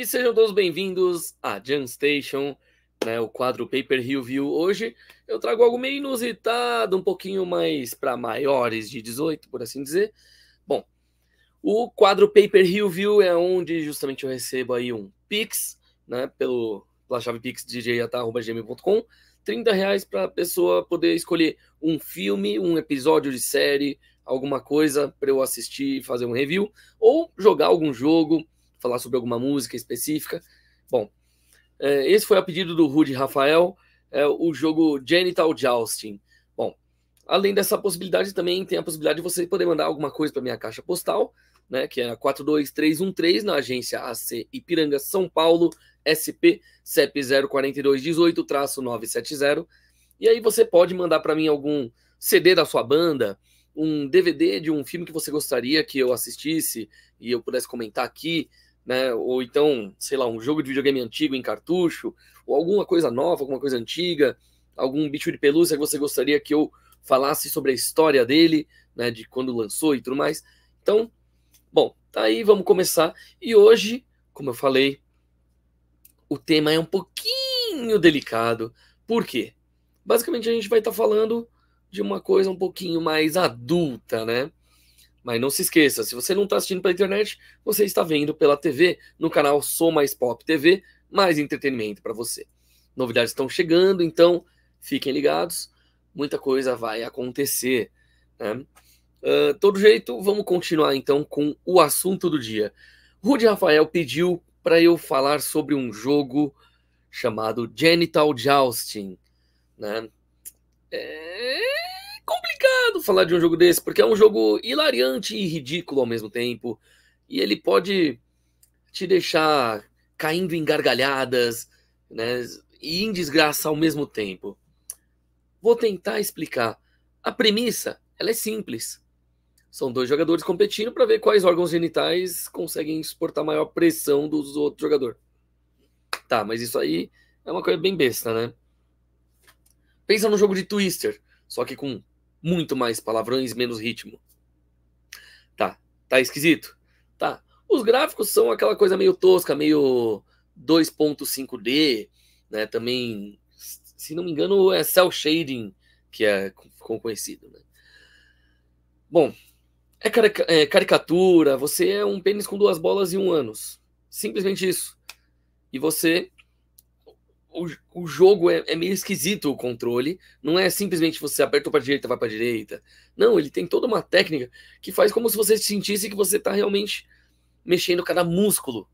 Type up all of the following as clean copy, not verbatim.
E sejam todos bem-vindos à Jam Station, né, o quadro Paper Review. Hoje eu trago algo meio inusitado, um pouquinho mais para maiores de 18, por assim dizer. Bom, o quadro Paper Review é onde justamente eu recebo aí um Pix, né, pela chave pixdj@gmail.com, R$ 30 para a pessoa poder escolher um filme, um episódio de série, alguma coisa para eu assistir e fazer um review, ou jogar algum jogo, falar sobre alguma música específica. Bom, esse foi a pedido do Rudy Rafael, o jogo Genital Jousting. Bom, além dessa possibilidade, também tem a possibilidade de você poder mandar alguma coisa para minha caixa postal, né, que é a 42313, na agência AC Ipiranga, São Paulo, SP CEP 04218-970. E aí você pode mandar para mim algum CD da sua banda, um DVD de um filme que você gostaria que eu assistisse e eu pudesse comentar aqui, né? Ou então, sei lá, um jogo de videogame antigo em cartucho, ou alguma coisa nova, alguma coisa antiga, algum bicho de pelúcia que você gostaria que eu falasse sobre a história dele, né, de quando lançou e tudo mais. Então, bom, tá aí, vamos começar. E hoje, como eu falei, o tema é um pouquinho delicado. Por quê? Basicamente a gente vai estar falando de uma coisa um pouquinho mais adulta, né? Mas não se esqueça, se você não está assistindo pela internet, você está vendo pela TV, no canal Sou Mais Pop TV, mais entretenimento para você. Novidades estão chegando, então fiquem ligados, muita coisa vai acontecer, né? Todo jeito, vamos continuar então com o assunto do dia. Rudy Rafael pediu para eu falar sobre um jogo chamado Genital Jousting, né? É complicado falar de um jogo desse, porque é um jogo hilariante e ridículo ao mesmo tempo. E ele pode te deixar caindo em gargalhadas, né? E em desgraça ao mesmo tempo. Vou tentar explicar. A premissa, ela é simples. São dois jogadores competindo para ver quais órgãos genitais conseguem suportar maior pressão do outro jogador. Tá, mas isso aí é uma coisa bem besta, né? Pensa no jogo de Twister, só que com muito mais palavrões e menos ritmo. Tá esquisito? Tá. Os gráficos são aquela coisa meio tosca, meio 2.5D, né? Também, se não me engano, é cel shading que é conhecido, né? Bom, é caricatura, você é um pênis com 2 bolas e 1 ânus. Simplesmente isso. E você o jogo é meio esquisito, o controle. Não é simplesmente você aperta para direita, vai para direita. Não, ele tem toda uma técnica que faz como se você sentisse que você está realmente mexendo cada músculo.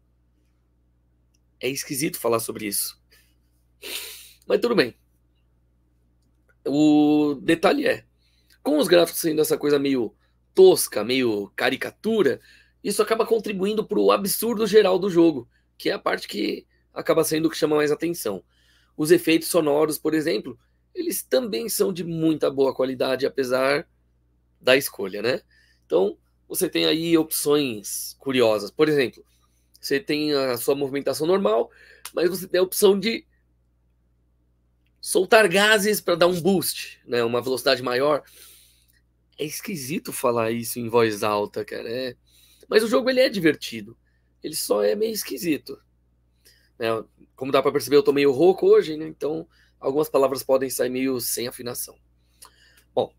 É esquisito falar sobre isso. Mas tudo bem. O detalhe é, com os gráficos sendo essa coisa meio tosca, meio caricatura, isso acaba contribuindo para o absurdo geral do jogo, que é a parte que acaba sendo o que chama mais atenção. Os efeitos sonoros, por exemplo, eles também são de muita boa qualidade, apesar da escolha, né? Então, você tem aí opções curiosas. Por exemplo, você tem a sua movimentação normal, mas você tem a opção de soltar gases para dar um boost, né? Uma velocidade maior. É esquisito falar isso em voz alta, cara. Mas o jogo ele é divertido. Ele só é meio esquisito. Né? Como dá para perceber, eu tô meio rouco hoje, né? Então algumas palavras podem sair meio sem afinação. Bom,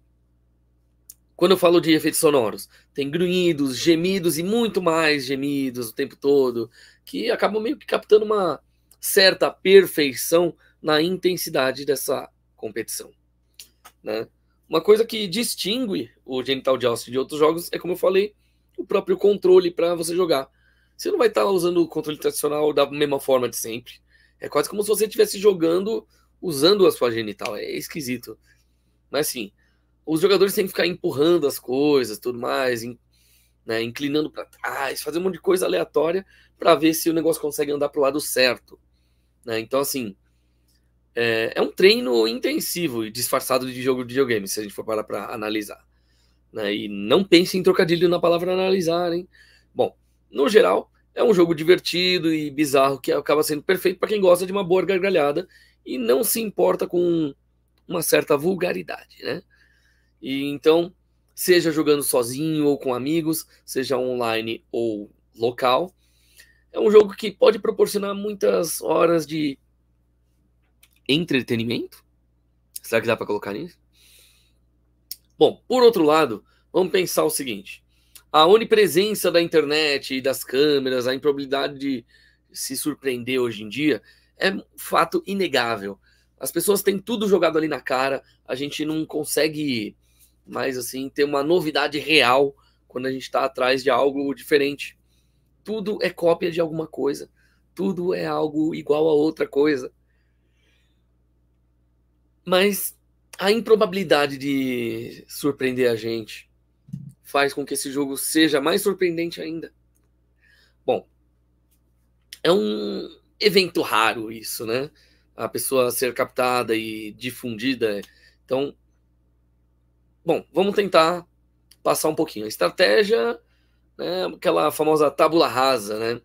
quando eu falo de efeitos sonoros, tem grunhidos, gemidos e muito mais gemidos o tempo todo, que acabam meio que captando uma certa perfeição na intensidade dessa competição, né? Uma coisa que distingue o Genital Jousting de outros jogos é, como eu falei, o próprio controle para você jogar. Você não vai estar usando o controle tradicional da mesma forma de sempre. É quase como se você estivesse jogando usando a sua genital. É esquisito. Mas assim, os jogadores têm que ficar empurrando as coisas, tudo mais, né, inclinando para trás, fazer um monte de coisa aleatória para ver se o negócio consegue andar para o lado certo. Né? Então, assim, é um treino intensivo e disfarçado de jogo de videogame, se a gente for parar para analisar. Né? E não pense em trocadilho na palavra analisar, hein? Bom, no geral, é um jogo divertido e bizarro que acaba sendo perfeito para quem gosta de uma boa gargalhada e não se importa com uma certa vulgaridade, né? E então, seja jogando sozinho ou com amigos, seja online ou local, É um jogo que pode proporcionar muitas horas de entretenimento. Será que dá para colocar nisso? Bom, por outro lado, vamos pensar o seguinte: a onipresença da internet e das câmeras, a improbabilidade de se surpreender hoje em dia é um fato inegável. As pessoas têm tudo jogado ali na cara, a gente não consegue mais assim ter uma novidade real quando a gente está atrás de algo diferente. Tudo é cópia de alguma coisa, tudo é algo igual a outra coisa. Mas a improbabilidade de surpreender a gente faz com que esse jogo seja mais surpreendente ainda. Bom, é um evento raro isso, né? A pessoa ser captada e difundida. Então, bom, vamos tentar passar um pouquinho. A estratégia, né, aquela famosa tábula rasa, né?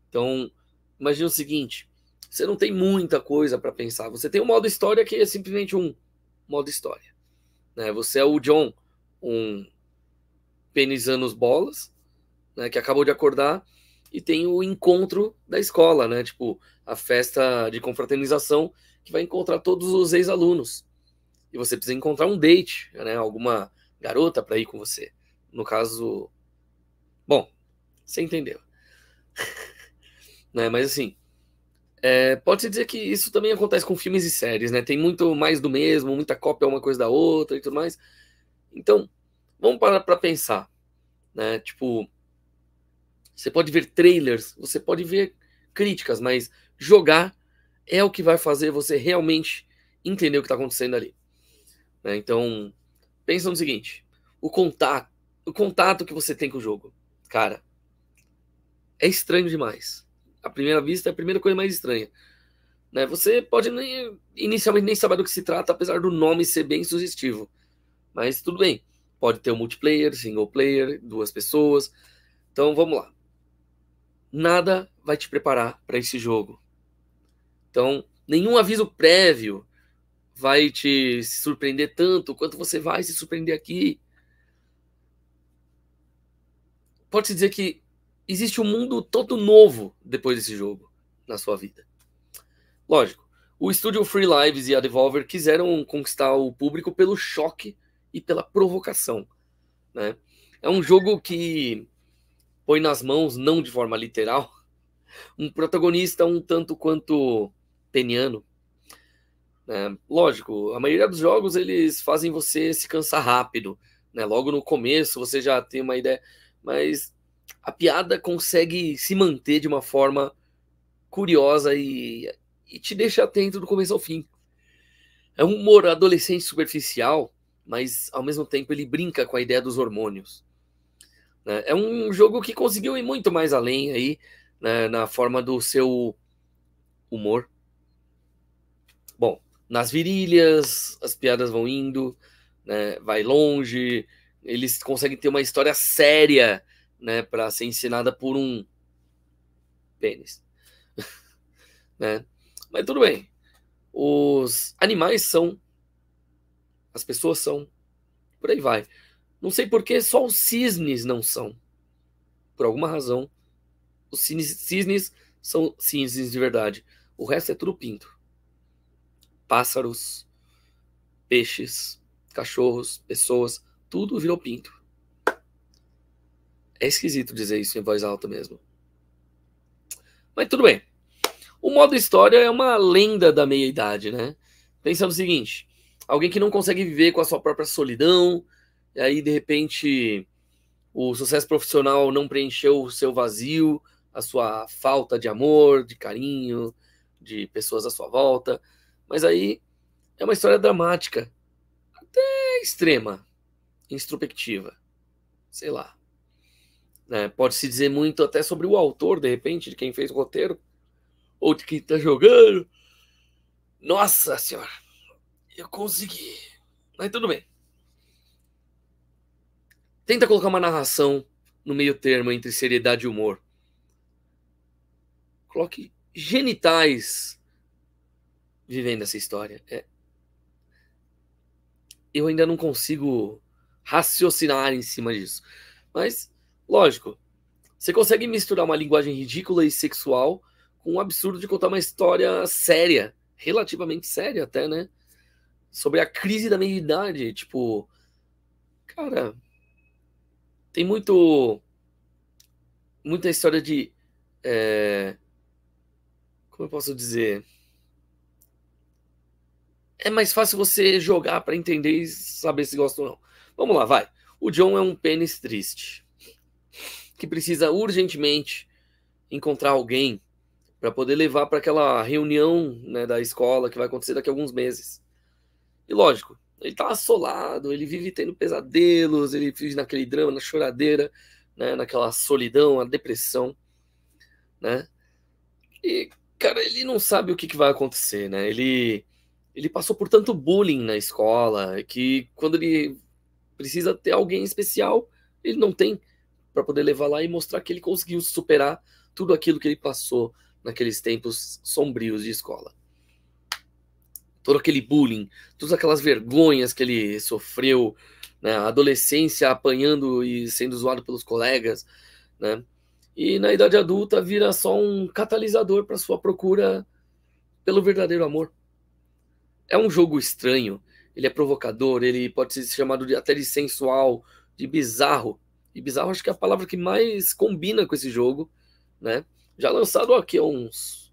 Então, imagine o seguinte: você não tem muita coisa para pensar. Você tem um modo história que é simplesmente um modo história, né? Você é o John, um pênis anos bolas, né, que acabou de acordar, e tem o encontro da escola, né? Tipo, a festa de confraternização que vai encontrar todos os ex-alunos. E você precisa encontrar um date, né? Alguma garota para ir com você. No caso, bom, você entendeu, né? Mas assim, pode-se dizer que isso também acontece com filmes e séries, né? Tem muito mais do mesmo, muita cópia uma coisa da outra e tudo mais. Então, vamos parar para pensar, né? Tipo, você pode ver trailers, você pode ver críticas, mas jogar é o que vai fazer você realmente entender o que está acontecendo ali, né? Então, pensa no seguinte: o contato, o contato que você tem com o jogo, cara, é estranho demais. À primeira vista, é a primeira coisa mais estranha, né? Você pode inicialmente nem saber do que se trata, apesar do nome ser bem sugestivo, mas tudo bem. Pode ter um multiplayer, single player, duas pessoas. Então, vamos lá. Nada vai te preparar para esse jogo. Então, nenhum aviso prévio vai te surpreender tanto quanto você vai se surpreender aqui. Pode-se dizer que existe um mundo todo novo depois desse jogo na sua vida. Lógico, o estúdio Free Lives e a Devolver quiseram conquistar o público pelo choque e pela provocação, né? É um jogo que põe nas mãos, não de forma literal, um protagonista um tanto quanto peniano, né? Lógico, a maioria dos jogos eles fazem você se cansar rápido, né? Logo no começo você já tem uma ideia, mas a piada consegue se manter de uma forma curiosa e te deixa atento do começo ao fim. É um humor adolescente superficial, mas ao mesmo tempo ele brinca com a ideia dos hormônios, né? É um jogo que conseguiu ir muito mais além aí, né, na forma do seu humor. Bom, nas virilhas, as piadas vão indo, né, vai longe, eles conseguem ter uma história séria, né, para ser ensinada por um pênis, né? Mas tudo bem. Os animais são, as pessoas são, por aí vai. Não sei por que só os cisnes não são. Por alguma razão, os cisnes são cisnes de verdade. O resto é tudo pinto. Pássaros, peixes, cachorros, pessoas, tudo virou pinto. É esquisito dizer isso em voz alta mesmo. Mas tudo bem. O modo história é uma lenda da meia-idade, né? Pensa no seguinte: alguém que não consegue viver com a sua própria solidão, e aí de repente o sucesso profissional não preencheu o seu vazio, a sua falta de amor, de carinho, de pessoas à sua volta. Mas aí é uma história dramática, até extrema, introspectiva, sei lá. Né? Pode-se dizer muito até sobre o autor, de repente, de quem fez o roteiro, ou de quem está jogando. Nossa senhora, eu consegui. Mas tudo bem. Tenta colocar uma narração no meio termo entre seriedade e humor. Coloque genitais vivendo essa história. Eu ainda não consigo raciocinar em cima disso. Mas, lógico, Você consegue misturar uma linguagem ridícula e sexual com um absurdo de contar uma história séria, relativamente séria até, né? Sobre a crise da meia-idade. Tipo, cara, tem muita história de... como eu posso dizer? É mais fácil você jogar pra entender e saber se gosta ou não. Vamos lá, vai. O John é um pênis triste, que precisa urgentemente encontrar alguém para poder levar para aquela reunião, né, da escola que vai acontecer daqui a alguns meses. E lógico, ele tá assolado, ele vive tendo pesadelos, ele vive naquele drama, na choradeira, né, naquela solidão, a depressão, né? E, cara, ele não sabe o que vai acontecer, né? Ele passou por tanto bullying na escola que quando ele precisa ter alguém especial, ele não tem para poder levar lá e mostrar que ele conseguiu superar tudo aquilo que ele passou naqueles tempos sombrios de escola. Todo aquele bullying, todas aquelas vergonhas que ele sofreu, né, a adolescência apanhando e sendo zoado pelos colegas, né? E na idade adulta vira só um catalisador para sua procura pelo verdadeiro amor. É um jogo estranho, ele é provocador, ele pode ser chamado até de sensual, de bizarro. E bizarro acho que é a palavra que mais combina com esse jogo, né? Já lançado aqui há uns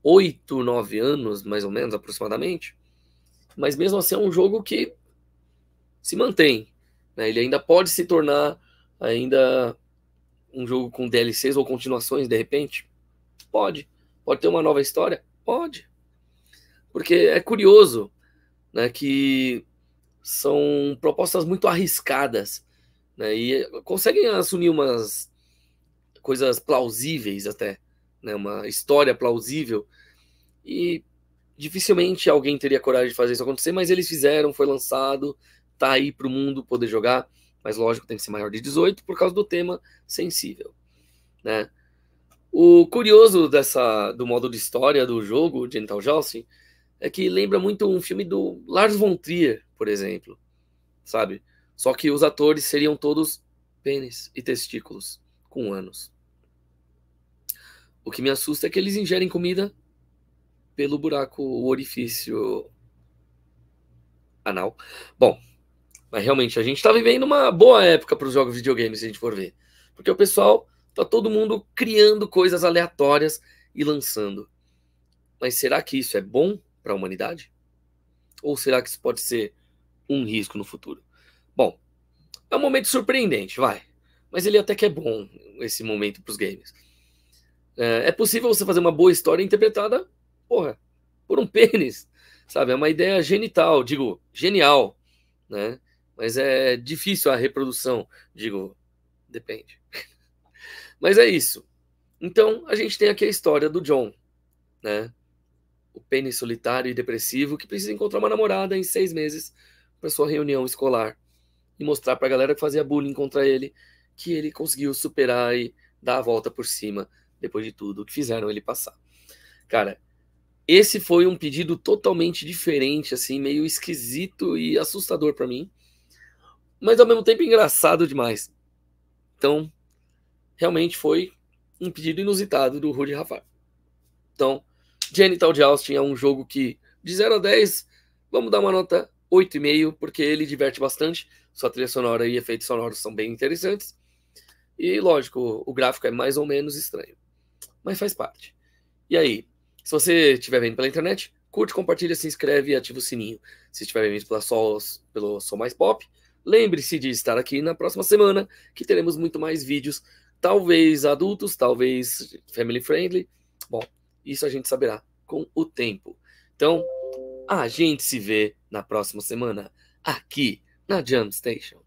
8, 9 anos, mais ou menos, aproximadamente. Mas mesmo assim é um jogo que se mantém, né? Ele ainda pode se tornar ainda um jogo com DLCs ou continuações, de repente. Pode. Pode ter uma nova história? Pode. Porque é curioso, né, que são propostas muito arriscadas, né, e conseguem assumir umas coisas plausíveis até, né, uma história plausível, e dificilmente alguém teria coragem de fazer isso acontecer, mas eles fizeram, foi lançado, tá aí pro mundo poder jogar, mas lógico, tem que ser maior de 18 por causa do tema sensível, né. O curioso do modo de história do jogo, Genital Jousting, é que lembra muito um filme do Lars von Trier, por exemplo, sabe? Só que os atores seriam todos pênis e testículos, com ânus. O que me assusta é que eles ingerem comida pelo buraco, o orifício anal. Bom, mas realmente a gente tá vivendo uma boa época para os jogos de videogame, se a gente for ver. Porque o pessoal tá todo mundo criando coisas aleatórias e lançando. Mas será que isso é bom para a humanidade? Ou será que isso pode ser um risco no futuro? Bom, é um momento surpreendente, vai. Mas ele até que é bom, esse momento para os games. É possível você fazer uma boa história interpretada, porra, por um pênis, sabe? É uma ideia genital, digo, genial, né? Mas é difícil a reprodução, digo, depende. Mas é isso. Então, a gente tem aqui a história do John, né? O pênis solitário e depressivo que precisa encontrar uma namorada em 6 meses para sua reunião escolar e mostrar para a galera que fazia bullying contra ele que ele conseguiu superar e dar a volta por cima depois de tudo que fizeram ele passar. Cara, esse foi um pedido totalmente diferente, assim, meio esquisito e assustador para mim, mas ao mesmo tempo engraçado demais. Então, realmente foi um pedido inusitado do Rudy Rafael. Então, Genital Jousting é um jogo que, de 0 a 10, vamos dar uma nota 8,5, porque ele diverte bastante. Sua trilha sonora e efeitos sonoros são bem interessantes. E, lógico, o gráfico é mais ou menos estranho. Mas faz parte. E aí, se você estiver vendo pela internet, curte, compartilha, se inscreve e ativa o sininho. Se estiver vendo pelo Som Mais Pop, lembre-se de estar aqui na próxima semana, que teremos muito mais vídeos. Talvez adultos, talvez family friendly. Bom, isso a gente saberá com o tempo. Então, a gente se vê na próxima semana, aqui na Jump Station.